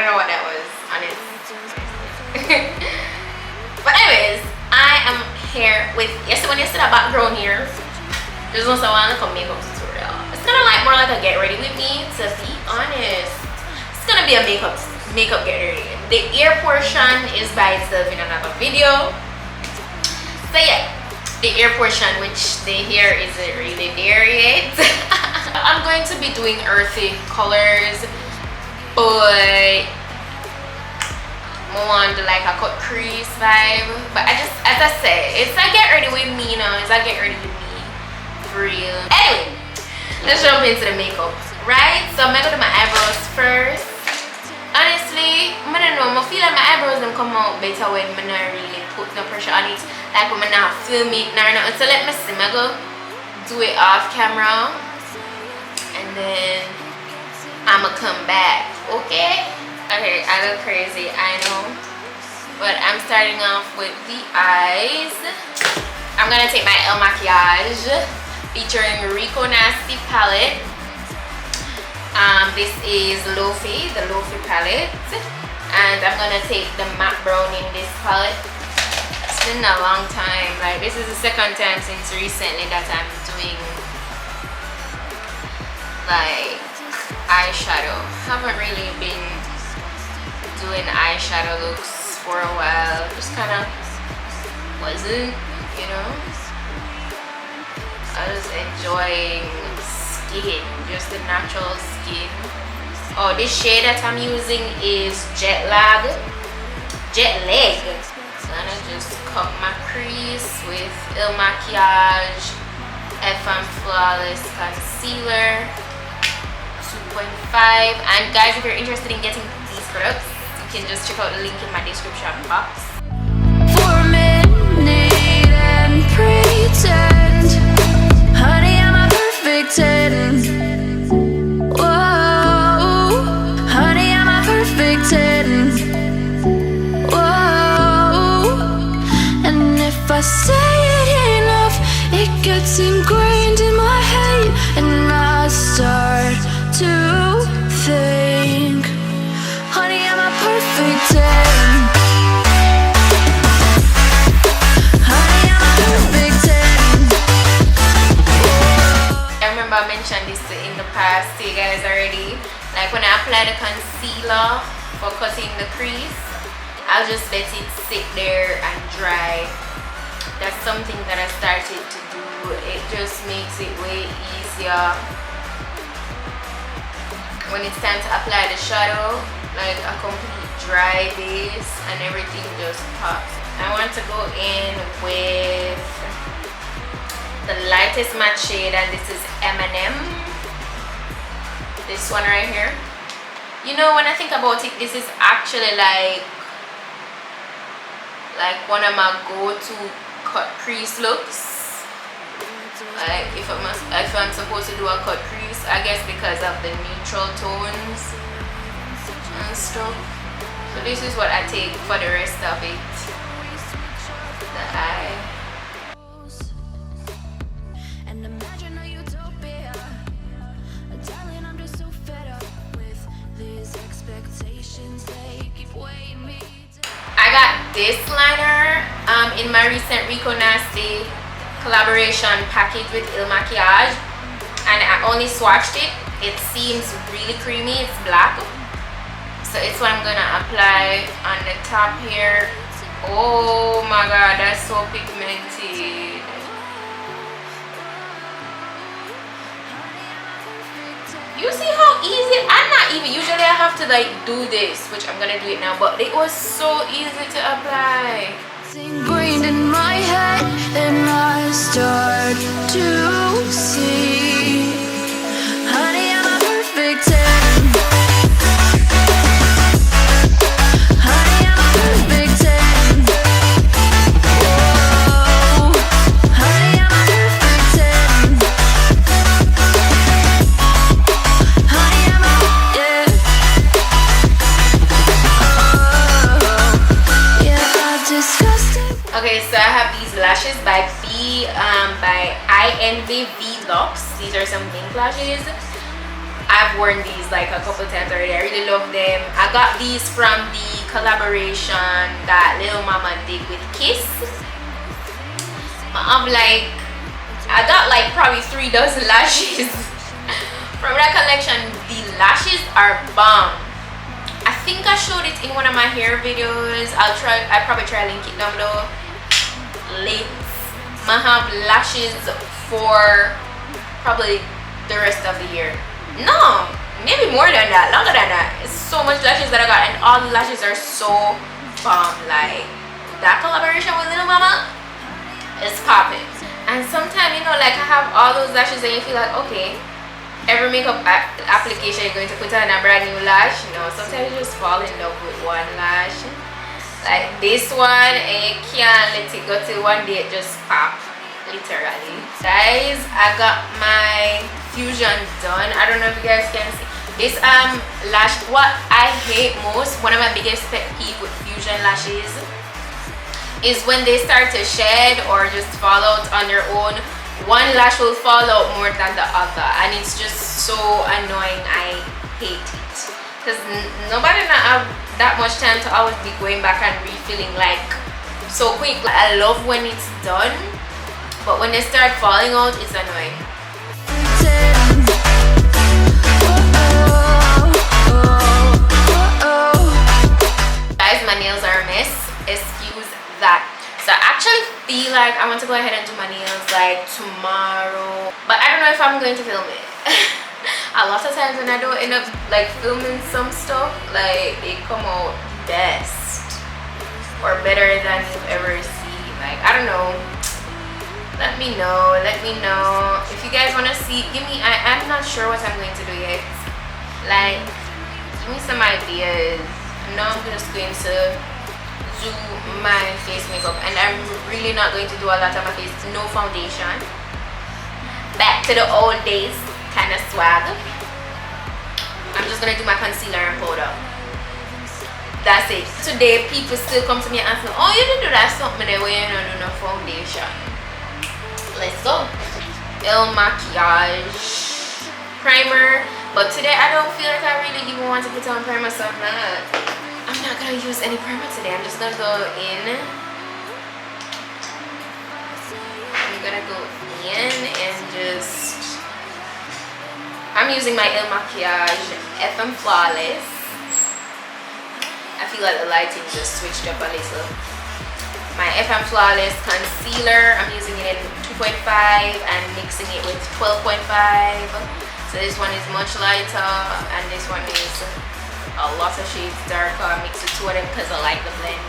don't know what that was, honest. But anyways, I am here with, when you see that background here, there's also one like a makeup tutorial. It's kind of like more like a get ready with me, to be honest. It's gonna be a makeup get ready. The ear portion is by itself in another video. So yeah, the ear portion, which the hair isn't really there yet. I'm going to be doing earthy colors, but more on the like a cut crease vibe. But I just, as I say, it's a get ready with me now. It's a get ready with me for real. Anyway, let's jump into the makeup, right? So I'm gonna do my eyebrows first. Honestly, I don't know, I feel like my eyebrows don't come out better when I not really put no pressure on it, like when I not film it now. So let me see, I go do it off camera and then I'ma come back. Okay, I look crazy, I know, but I'm starting off with the eyes. I'm gonna take my El Maquillage featuring Rico Nasty palette. This is Lofi, the Lofi palette, and I'm gonna take the matte brown in this palette. It's been a long time, like this is the second time since recently that I'm doing like eyeshadow. Haven't really been doing eyeshadow looks for a while, just kind of wasn't, you know. I was enjoying skin, just the natural skin. Oh, this shade that I'm using is Jet Lag. So I'm gonna just cut my crease with Il Maquillage FM Flawless Concealer 2.5. And guys, if you're interested in getting these products, you can just check out the link in my description box. For a minute and pretend, honey, I'm a perfect 10. Whoa, honey, I'm a perfect 10. Whoa, and if I say it enough, it gets ingrained in my head, and I start to think, honey, I'm a perfect 10. Honey, I'm a perfect 10. I remember I mentioned this in the past to you guys already. Like when I apply the concealer for cutting the crease, I'll just let it sit there and dry. That's something that I started to do. It just makes it way easier when it's time to apply the shadow, like a complete dry base and everything just pops. I want to go in with the lightest matte shade, and this is M&M. This one right here. You know, when I think about it, this is actually like one of my go-to cut crease looks. Like if I'm supposed to do a cut crease, I guess because of the neutral tones and stuff. So this is what I take for the rest of it. The eye. I got this liner in my recent Rico Nasty collaboration package with Il Maquillage, and I only swatched it. It seems really creamy, it's black, so it's what I'm gonna apply on the top here. Oh my god, that's so pigmented. You see how easy? I'm not even, usually I have to like do this, which I'm gonna do it now, but it was so easy to apply. Ingrained in my head, and I start to see, honey, I'm a perfect 10. Honey, I'm a perfect 10. Whoa, honey, I'm a perfect 10. Honey, I'm a, yeah. Oh, yeah, I've discussed it. Okay, so I have these lashes by INV Lux. These are some pink lashes. I I've worn these like a couple times already. I really love them. I got these from the collaboration that Lil Mama did with Kiss. I'm like, I got like probably 3 dozen lashes from that collection. The lashes are bomb. I think I showed it in one of my hair videos. I'll probably try to link it down below. I have lashes for probably the rest of the year. No, maybe more than that, longer than that. It's so much lashes that I got, and all the lashes are so bomb. Like that collaboration with Lil Mama is popping. And sometimes, you know, like I have all those lashes and you feel like, okay, every makeup application you're going to put on a brand new lash. You know, sometimes you just fall in love with one lash, like this one, and you can't let it go till one day it just pop, literally. Guys, I got my fusion done. I don't know if you guys can see this lash. What I hate most, one of my biggest pet peeve with fusion lashes, is when they start to shed or just fall out on their own. One lash will fall out more than the other, and it's just so annoying. I hate it because nobody not have that much time to always be going back and refilling like so quick. I love when it's done, but when they start falling out, it's annoying. Guys, my nails are a mess, excuse that. So I actually feel like I want to go ahead and do my nails like tomorrow, but I don't know if I'm going to film it. A lot of times when I don't end up like filming some stuff, like they come out best or better than you've ever seen. Like, I don't know. Let me know if you guys want to see. I'm not sure what I'm going to do yet. Like, give me some ideas. Now I'm just going to do my face makeup, and I'm really not going to do a lot of my face. No foundation. Back to the old days kind of swag. I'm just gonna do my concealer and powder. That's it. Today people still come to me and say, oh, you didn't do that something there where you don't do no foundation. Let's go. El Maquillage primer, but today I don't feel like I really even want to put on primer, so I'm not gonna use any primer today. I'm just gonna go in. I'm gonna go in and just, I'm using my El Maquillage FM Flawless. I feel like the lighting just switched up a little. My FM Flawless concealer, I'm using it in 2.5 and mixing it with 12.5. So this one is much lighter and this one is a lot of shades darker. I mix the two of them because I like the blend.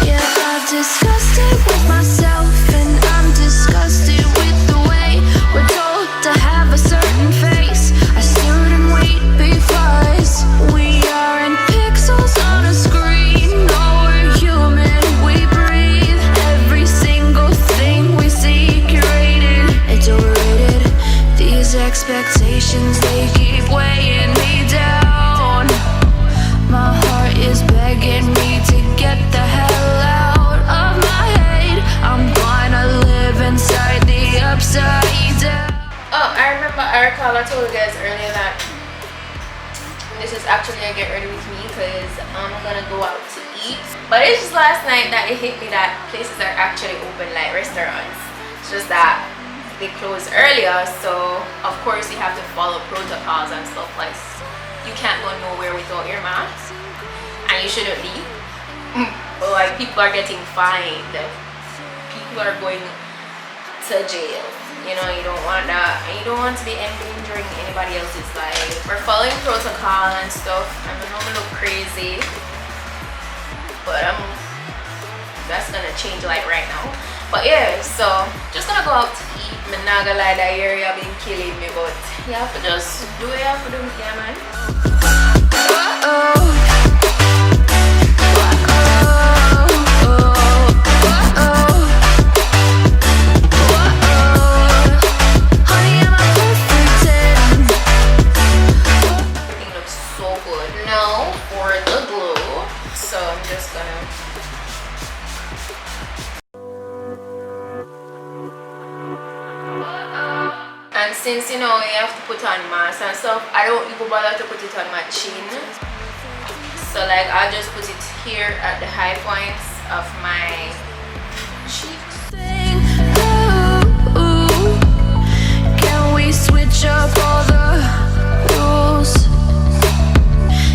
Yeah, I've discussed it with myself, and I'm disgusted with the way we're told to have a certain face. I stared and wait because we aren't pixels on a screen. No, we're human, we breathe. Every single thing we see curated, it's overrated. These expectations, they keep weighing me down. My heart is begging me to get the hell out of my head. I'm gonna live inside the upside down. Oh, I remember I told you guys earlier that this is actually a get ready with me because I'm gonna go out to eat. But it's just last night that it hit me that places are actually open, like restaurants. It's just that they close earlier, so of course you have to follow protocols and stuff. Like, you can't go nowhere without your mask, and you shouldn't be. But like, people are getting fined, people are going to jail. You know, you don't want that, and you don't want to be endangering anybody else's life. We're following protocol and stuff. I don't know, look crazy, but that's gonna change like right now. But yeah, so just gonna go out to eat. I'm not gonna lie, that area been killing me, but you have to just do what you have to do, yeah, man. Everything looks so good. Now for the glow. So I'm just gonna since you know you have to put on mask and stuff, I don't even bother to put it on my chin. So like I'll just put it here at the high points of my cheeks. Ooh, can we switch up all the rules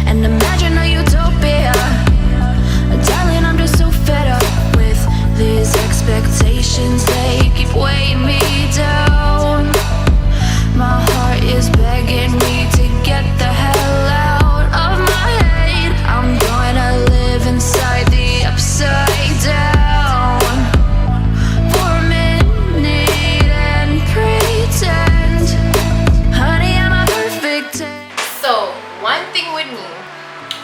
and imagine a utopia? Darling, I'm just so fed up with these expectations. They keep weighing me down. My heart is begging me to get the hell out of my head. I'm gonna live inside the upside down for a minute and pretend, honey, I'm a perfect 10. So one thing with me,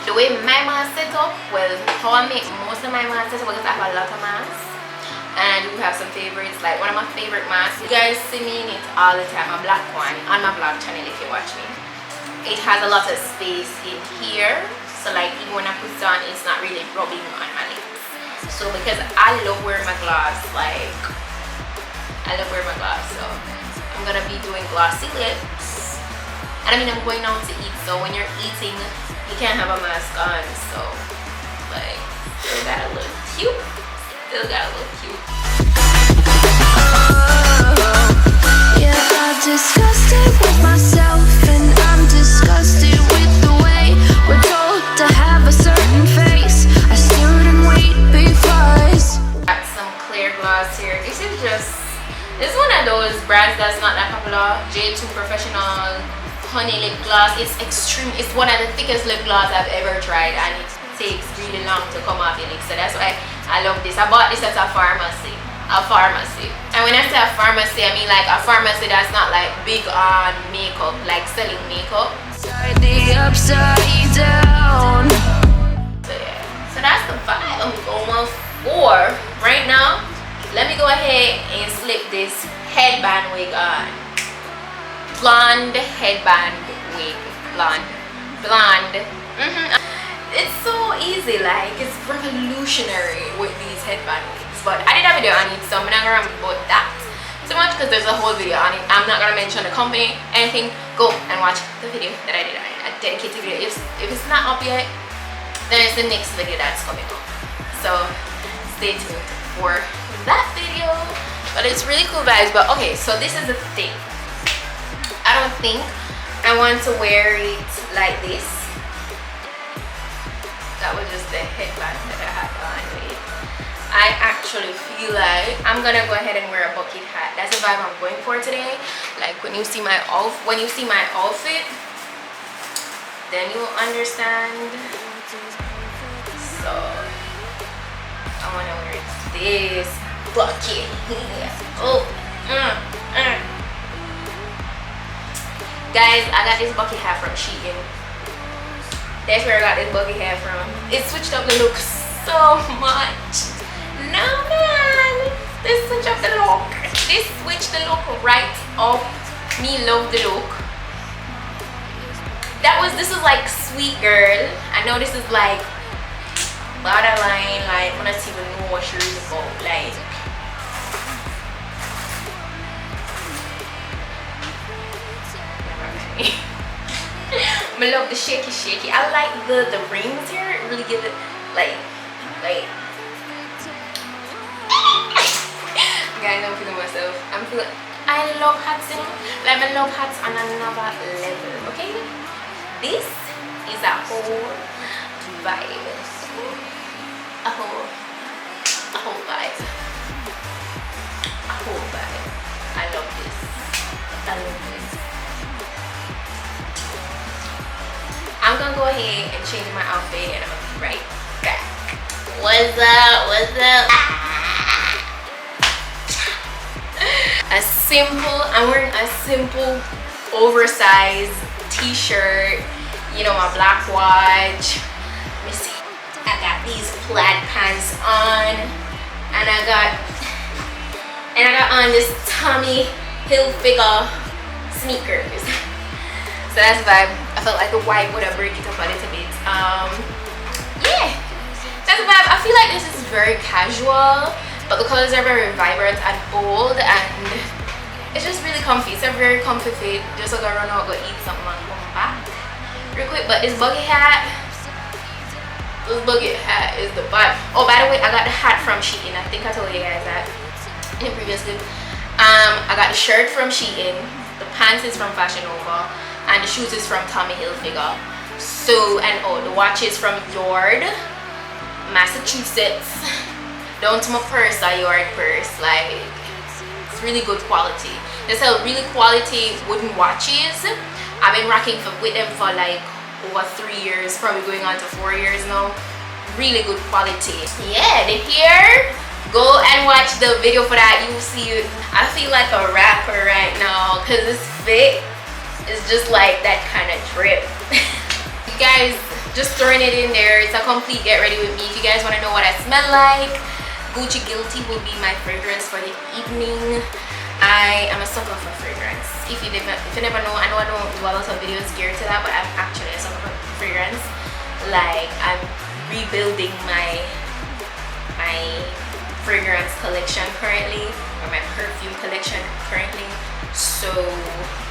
the way my mask set up, well, how I make most of my masks set up, because I have a lot of masks and we have some favorites. Like one of my favorite masks, you guys see me in it all the time, a black one on my vlog channel if you watch me. It has a lot of space in here, so like even when I put it on, it's not really rubbing on my lips. So because I love wearing my gloss, like I love wearing my gloss, so I'm gonna be doing glossy lips. And I mean, I'm going out to eat, so when you're eating you can't have a mask on, so like still gotta look cute. Still gotta look cute. Yeah, I've disgusted with myself and I'm disgusted with the way we're told to have a certain face. I stood and wait because Got some clear gloss here. This is one of those brands that's not that popular. J2 Professional Honey Lip Gloss. It's extreme. It's one of the thickest lip gloss I've ever tried, and it takes really long to come off your lips. So that's why I love this. I bought this at a pharmacy. And when I say a pharmacy, I mean like a pharmacy that's not like big on makeup, like selling makeup. the upside down. So yeah, so that's the vibe I'm going for right now. Let me go ahead and slip this headband wig on. Blonde headband wig. Blonde. It's so easy, like it's revolutionary with these headband wigs. But I did a video on it, so I'm not gonna about that too much because there's a whole video on it. I'm not gonna mention the company, anything. Go and watch the video that I did on it, a dedicated video. If it's not up yet, then it's the next video that's coming up. So stay tuned for that video. But it's really cool vibes. But okay, so this is the thing. I don't think I want to wear it like this. That was just the headband that I had on with. I actually feel like I'm gonna go ahead and wear a bucket hat. That's the vibe I'm going for today. Like when you see my outfit, then you'll understand. So I wanna wear this bucket here. Oh, guys, I got this bucket hat from Shein. That's where I got this bucket hat from. It switched up the look so much. No man, this switched up the look. This switched the look right up. Me love the look. This is like Sweet Girl. I know this is like borderline, like I don't even know what she's about. Like I love the shaky. I like the rings here. It really give it like guys, I'm feeling myself. I love hats, you know? Like I love hats on another level, okay? This is a whole vibe. A whole vibe. I love this. I'm gonna go ahead and change my outfit and I'm gonna be right back. What's up? I'm wearing a simple oversized t-shirt, you know, my black watch. Let me see, I got these plaid pants on, and I got on this Tommy Hilfiger sneakers. So that's the vibe. I felt like the white would have break it up a little bit. Yeah, that's the vibe. I feel like this is very casual, but the colors are very vibrant and bold, and it's just really comfy. It's a very comfy fit. Just gonna run out, go eat something and come back real quick. But this bucket hat is the vibe. Oh, by the way, I got the hat from Shein. I think I told you guys that in the previous clip. I got the shirt from Shein, the pants is from Fashion Nova, and the shoes is from Tommy Hilfiger. So, and oh, the watch is from Yard, Massachusetts. Down to my purse, a Yard purse. Like, it's really good quality. They sell really quality wooden watches. I've been rocking with them for like over 3 years, probably going on to 4 years now. Really good quality. Yeah, the hair, go and watch the video for that. You will see, I feel like a rapper right now because this fit is just like that kind of drip. You guys, just throwing it in there. It's a complete get ready with me. If you guys want to know what I smell like, Gucci Guilty will be my fragrance for the evening. I am a sucker for fragrance. If you never know, I know I don't do a lot of videos geared to that, but I'm actually a sucker for fragrance. Like, I'm rebuilding my fragrance collection currently, or my perfume collection currently. So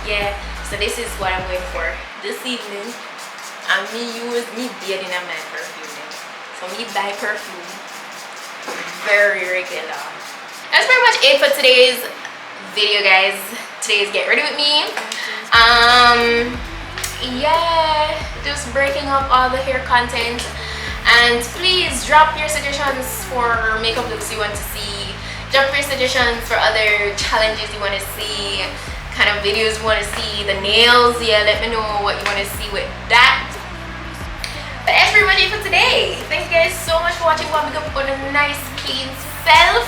yeah, so this is what I'm going for this evening. And me bathing in my perfume. So me buy perfume very regular. That's pretty much it for today's video, guys. Today's get ready with me. Yeah, just breaking up all the hair content. And please drop your suggestions for makeup looks you want to see. Drop your suggestions for other challenges you want to see, kind of videos you want to see, the nails. Yeah, let me know what you want to see with that. But that's pretty much it for today. Thank you guys so much for watching. We'll make up on a nice clean self.